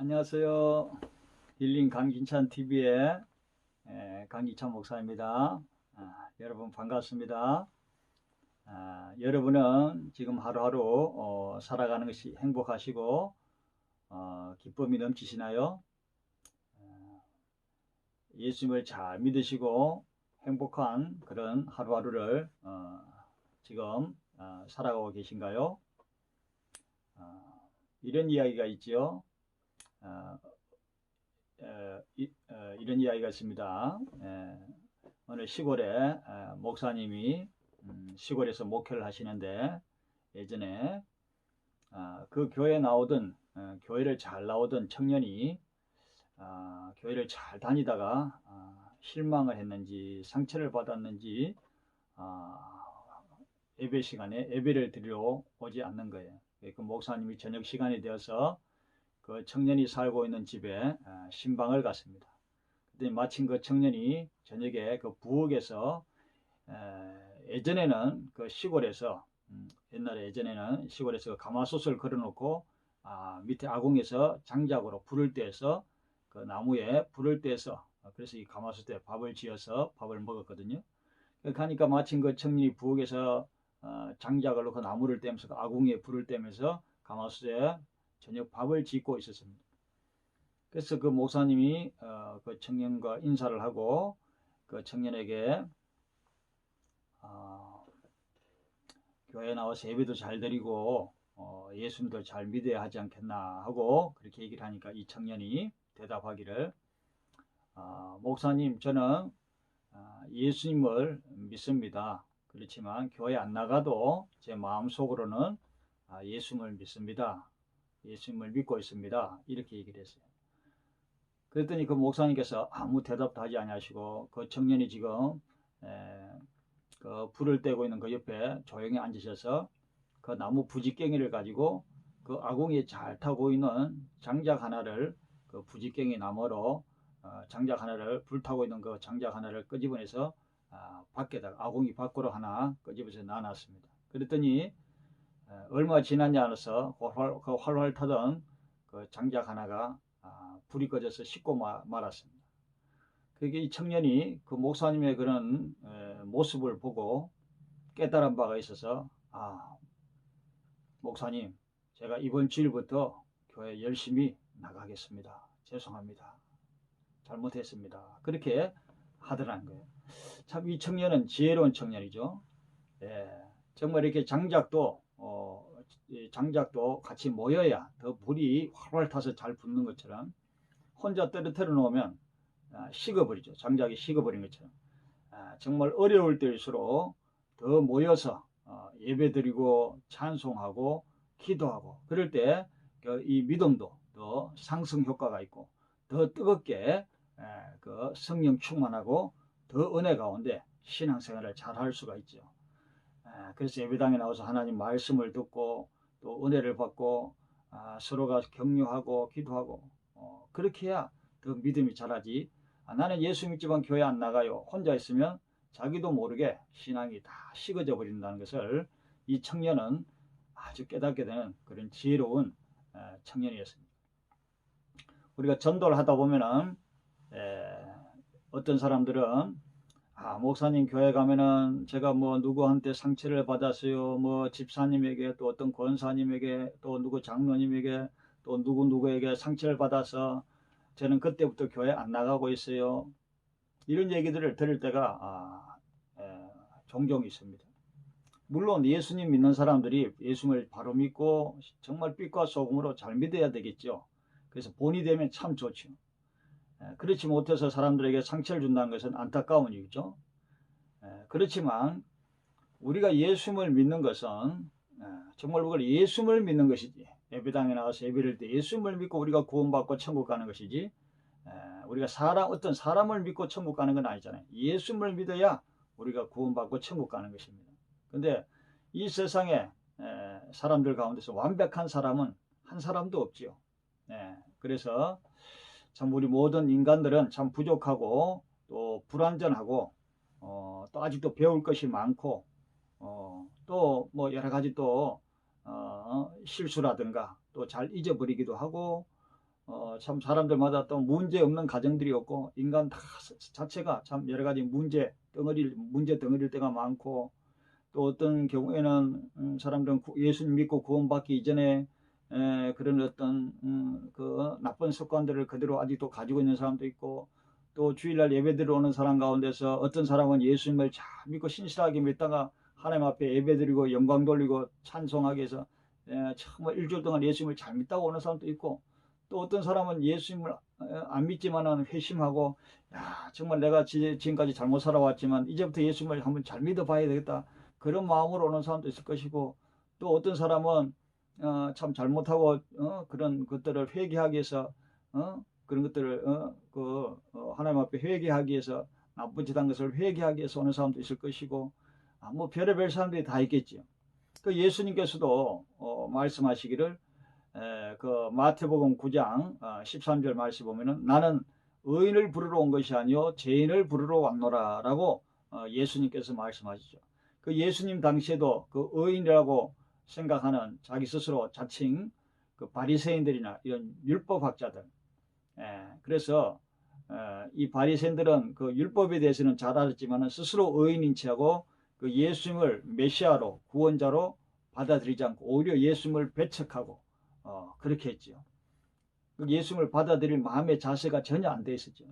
안녕하세요. 힐링 강진찬 TV의 강진찬 목사입니다. 여러분 반갑습니다. 여러분은 지금 하루하루 살아가는 것이 행복하시고 기쁨이 넘치시나요? 예수님을 잘 믿으시고 행복한 그런 하루하루를 지금 살아가고 계신가요? 이런 이야기가 있지요. 이런 이야기가 있습니다. 어느 시골에 목사님이 시골에서 목회를 하시는데 예전에 그 교회에 나오던 교회를 잘 나오던 청년이 교회를 잘 다니다가 실망을 했는지 상처를 받았는지 예배 시간에 예배를 드리러 오지 않는 거예요. 그 목사님이 저녁 시간이 되어서 그 청년이 살고 있는 집에 신방을 갔습니다. 그때 마침 그 청년이 저녁에 그 부엌에서 예전에는 그 시골에서 옛날에 예전에는 시골에서 가마솥을 걸어놓고 밑에 아궁에서 장작으로 불을 떼서 그 나무에 불을 떼서 그래서 이 가마솥에 밥을 지어서 밥을 먹었거든요. 그러니까 마침 그 청년이 부엌에서 장작을 놓고 나무를 떼면서 그 아궁에 불을 떼면서 가마솥에 저녁 밥을 짓고 있었습니다. 그래서 그 목사님이 그 청년과 인사를 하고 그 청년에게 교회에 나와서 예배도 잘 드리고 예수님도 잘 믿어야 하지 않겠나 하고 그렇게 얘기를 하니까 이 청년이 대답하기를 목사님 저는 예수님을 믿습니다. 그렇지만 교회 안 나가도 제 마음속으로는 예수님을 믿습니다. 예수님을 믿고 있습니다. 이렇게 얘기를 했어요. 그랬더니 그 목사님께서 아무 대답도 하지 아니하시고 그 청년이 지금 그 불을 떼고 있는 그 옆에 조용히 앉으셔서 그 나무 부지깽이를 가지고 그 아궁이에 잘 타고 있는 장작 하나를 그 부지깽이 나무로 장작 하나를 불타고 있는 그 장작 하나를 끄집어내서 밖에다가 아궁이 밖으로 하나 끄집어서 놔놨습니다. 그랬더니 얼마 지나지 않아서 그 활활 타던 그 장작 하나가 불이 꺼져서 식고 말았습니다. 그게 이 청년이 그 목사님의 그런 모습을 보고 깨달은 바가 있어서 목사님 제가 이번 주일부터 교회 열심히 나가겠습니다. 죄송합니다. 잘못했습니다. 그렇게 하더라는 거예요. 참 이 청년은 지혜로운 청년이죠. 정말 이렇게 장작도 같이 모여야 더 불이 활활 타서 잘 붙는 것처럼 혼자 떨어뜨려 놓으면 식어버리죠. 장작이 식어버린 것처럼 정말 어려울 때일수록 더 모여서 예배드리고 찬송하고 기도하고 그럴 때 이 믿음도 더 상승 효과가 있고 더 뜨겁게 그 성령 충만하고 더 은혜 가운데 신앙생활을 잘 할 수가 있죠. 그래서 예배당에 나와서 하나님 말씀을 듣고 또 은혜를 받고 서로가 격려하고 기도하고 그렇게 해야 더 믿음이 자라지. 나는 예수 믿지만 교회 안 나가요. 혼자 있으면 자기도 모르게 신앙이 다 식어져 버린다는 것을 이 청년은 아주 깨닫게 되는 그런 지혜로운 청년이었습니다. 우리가 전도를 하다 보면은 어떤 사람들은 목사님 교회 가면은 제가 뭐 누구한테 상처를 받았어요. 뭐 집사님에게 또 어떤 권사님에게 또 누구 장로님에게 또 누구에게 상처를 받아서 저는 그때부터 교회 안 나가고 있어요. 이런 얘기들을 들을 때가 종종 있습니다. 물론 예수님 믿는 사람들이 예수님을 바로 믿고 정말 빛과 소금으로 잘 믿어야 되겠죠. 그래서 본이 되면 참 좋죠. 그렇지 못해서 사람들에게 상처를 준다는 것은 안타까운 일이죠. 그렇지만 우리가 예수님을 믿는 것은 정말 우리가 예수님을 믿는 것이지 예배당에 나가서 예배를 때 예수님을 믿고 우리가 구원받고 천국 가는 것이지 우리가 어떤 사람을 믿고 천국 가는 건 아니잖아요. 예수님을 믿어야 우리가 구원받고 천국 가는 것입니다. 근데 이 세상에 사람들 가운데서 완벽한 사람은 한 사람도 없지요. 그래서 참 우리 모든 인간들은 참 부족하고 또 불완전하고 또 아직도 배울 것이 많고 또 뭐 여러 가지 또 실수라든가 또 잘 잊어버리기도 하고 참 사람들마다 또 문제 없는 가정들이 없고 인간 다 자체가 참 여러 가지 문제 덩어리일 때가 많고 또 어떤 경우에는 사람들은 예수님 믿고 구원받기 이전에 그런 어떤 그 나쁜 습관들을 그대로 아직도 가지고 있는 사람도 있고 또 주일날 예배드리러 오는 사람 가운데서 어떤 사람은 예수님을 잘 믿고 신실하게 믿다가 하나님 앞에 예배드리고 영광 돌리고 찬송하기 위해서 정말 일주일 동안 예수님을 잘 믿다고 오는 사람도 있고 또 어떤 사람은 예수님을 안 믿지만은 회심하고 야 정말 내가 지금까지 잘못 살아왔지만 이제부터 예수님을 한번 잘 믿어봐야 되겠다 그런 마음으로 오는 사람도 있을 것이고 또 어떤 사람은 참 잘못하고 그런 것들을 회개하기 위해서 그런 것들을 하나님 앞에 회개하기 위해서 나쁜 짓 한 것을 회개하기 위해서 오는 사람도 있을 것이고 뭐 별의별 사람들이 다 있겠죠. 그 예수님께서도 말씀하시기를 그 마태복음 9장 13절 말씀 보면은 나는 의인을 부르러 온 것이 아니요 죄인을 부르러 왔노라 라고 예수님께서 말씀하시죠. 그 예수님 당시에도 그 의인이라고 생각하는 자기 스스로 자칭 그 바리새인들이나 이런 율법학자들 그래서 이 바리새인들은 그 율법에 대해서는 잘 알았지만 스스로 의인인 체하고 그 예수님을 메시아로 구원자로 받아들이지 않고 오히려 예수님을 배척하고 그렇게 했죠. 예수님을 받아들일 마음의 자세가 전혀 안 돼 있었죠.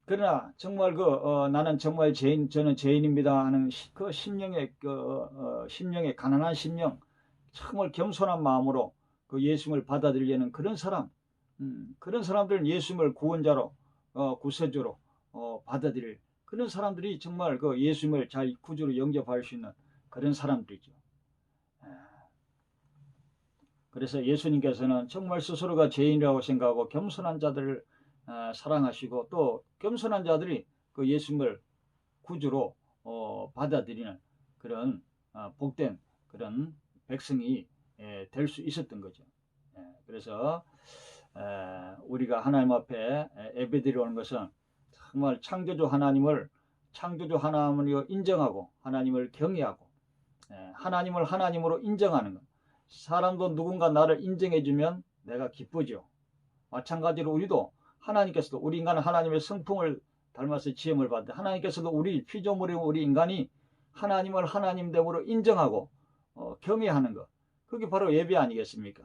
그러나 정말 나는 정말 저는 죄인입니다 하는 그 심령의 심령의 가난한 심령, 정말 겸손한 마음으로 그 예수님을 받아들이려는 그런 사람, 그런 사람들은 예수님을 구원자로 구세주로 받아들일 그런 사람들이 정말 그 예수님을 잘 구주로 영접할 수 있는 그런 사람들이죠. 그래서 예수님께서는 정말 스스로가 죄인이라고 생각하고 겸손한 자들을 사랑하시고 또 겸손한 자들이 그 예수님을 구주로 받아들이는 그런 복된 그런 백성이 될 수 있었던 거죠. 그래서 우리가 하나님 앞에 예배드리러 오는 것은 정말 창조주 하나님을 인정하고 하나님을 경외하고 하나님을 하나님으로 인정하는 것. 사람도 누군가 나를 인정해주면 내가 기쁘죠. 마찬가지로 우리도 하나님께서도 우리 인간은 하나님의 성품을 닮아서 지음을 받는데 하나님께서도 우리 피조물인 우리 인간이 하나님을 하나님됨으로 인정하고 경외하는 것. 그게 바로 예배 아니겠습니까?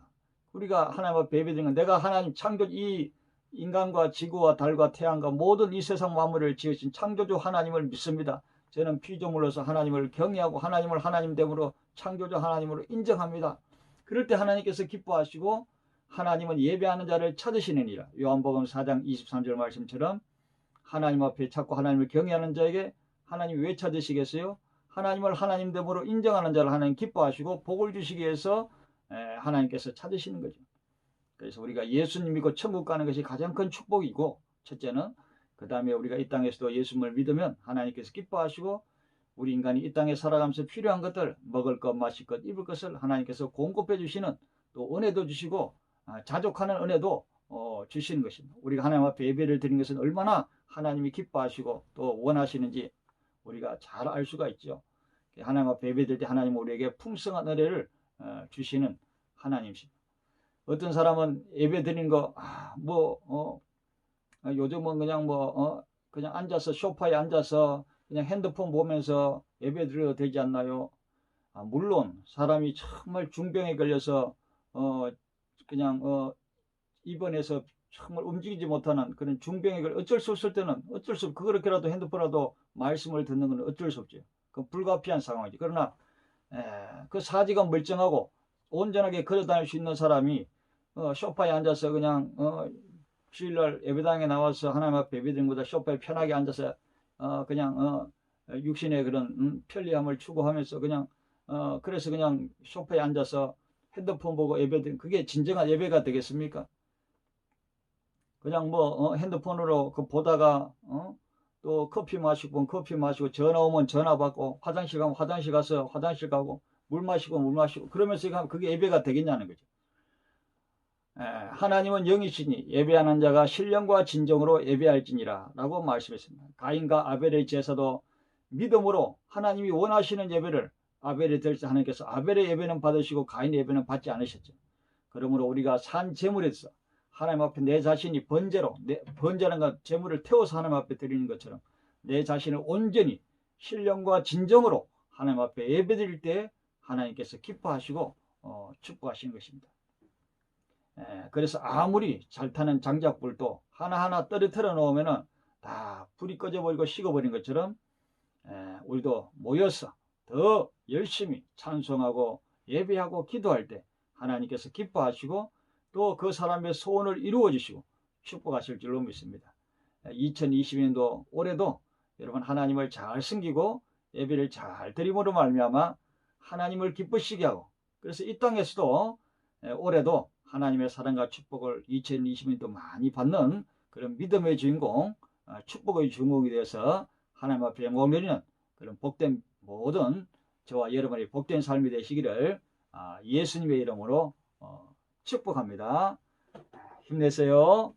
우리가 하나님 앞에 예배드리는 건 내가 하나님 창조 이 인간과 지구와 달과 태양과 모든 이 세상 만물을 지으신 창조주 하나님을 믿습니다. 저는 피조물로서 하나님을 경외하고 하나님을 하나님됨으로 창조주 하나님으로 인정합니다. 그럴 때 하나님께서 기뻐하시고 하나님은 예배하는 자를 찾으시느니라. 요한복음 4장 23절 말씀처럼 하나님 앞에 찾고 하나님을 경외하는 자에게 하나님이 왜 찾으시겠어요? 하나님을 하나님됨으로 인정하는 자를 하나님 기뻐하시고 복을 주시기 위해서 하나님께서 찾으시는 거죠. 그래서 우리가 예수님 믿고 천국 가는 것이 가장 큰 축복이고 첫째는 그 다음에 우리가 이 땅에서도 예수님을 믿으면 하나님께서 기뻐하시고 우리 인간이 이 땅에 살아가면서 필요한 것들 먹을 것, 마실 것, 입을 것을 하나님께서 공급해 주시는 또 은혜도 주시고 자족하는 은혜도 주시는 것입니다. 우리가 하나님 앞에 예배를 드리는 것은 얼마나 하나님이 기뻐하시고 또 원하시는지 우리가 잘 알 수가 있죠. 하나님 앞에 예배 드릴 때 하나님은 우리에게 풍성한 은혜를 주시는 하나님이십니다. 어떤 사람은 예배 드리는 거 요즘은 그냥 그냥 앉아서 소파에 앉아서 그냥 핸드폰 보면서 예배 드려도 되지 않나요? 물론 사람이 정말 중병에 걸려서 그냥 입원해서 정말 움직이지 못하는 그런 중병에 걸려 어쩔 수 없을 때는 어쩔 수 없고 그렇게라도 핸드폰이라도 말씀을 듣는 건 어쩔 수 없죠. 그 불가피한 상황이죠. 그러나 그 사지가 멀쩡하고 온전하게 걸어다닐 수 있는 사람이 소파에 앉아서 그냥 주일날 예배당에 나와서 하나님 앞에 예배드리는 것보다 소파에 편하게 앉아서 그냥 육신의 그런 편리함을 추구하면서 그냥 그래서 그냥 소파에 앉아서 핸드폰 보고 예배드리는 그게 진정한 예배가 되겠습니까? 그냥 핸드폰으로 보다가 또 커피 마시고 커피 마시고 전화 오면 전화 받고 화장실 가면 화장실 가서 화장실 가고 물 마시고 물 마시고 그러면서 그게 예배가 되겠냐는 거죠. 하나님은 영이시니 예배하는 자가 신령과 진정으로 예배할지니라 라고 말씀했습니다. 가인과 아벨의 제사도 믿음으로 하나님이 원하시는 예배를 아벨이 드릴 때 하나님께서 아벨의 예배는 받으시고 가인의 예배는 받지 않으셨죠. 그러므로 우리가 산 제물에서 하나님 앞에 내 자신이 번제로, 번제라는 건 재물을 태워서 하나님 앞에 드리는 것처럼 내 자신을 온전히 신령과 진정으로 하나님 앞에 예배드릴 때 하나님께서 기뻐하시고 축복하시는 것입니다. 그래서 아무리 잘 타는 장작불도 하나하나 떨어뜨려 놓으면은 다 불이 꺼져버리고 식어버린 것처럼 우리도 모여서 더 열심히 찬송하고 예배하고 기도할 때 하나님께서 기뻐하시고 또 그 사람의 소원을 이루어 주시고 축복하실 줄로 믿습니다. 2020년도 올해도 여러분 하나님을 잘 섬기고 예배를 잘 드림으로 말미암아 하나님을 기쁘시게 하고, 그래서 이 땅에서도 올해도 하나님의 사랑과 축복을 2020년도 많이 받는 그런 믿음의 주인공, 축복의 주인공이 되어서 하나님 앞에 영광 드리는 그런 복된 모든 저와 여러분의 복된 삶이 되시기를 예수님의 이름으로 축복합니다. 힘내세요.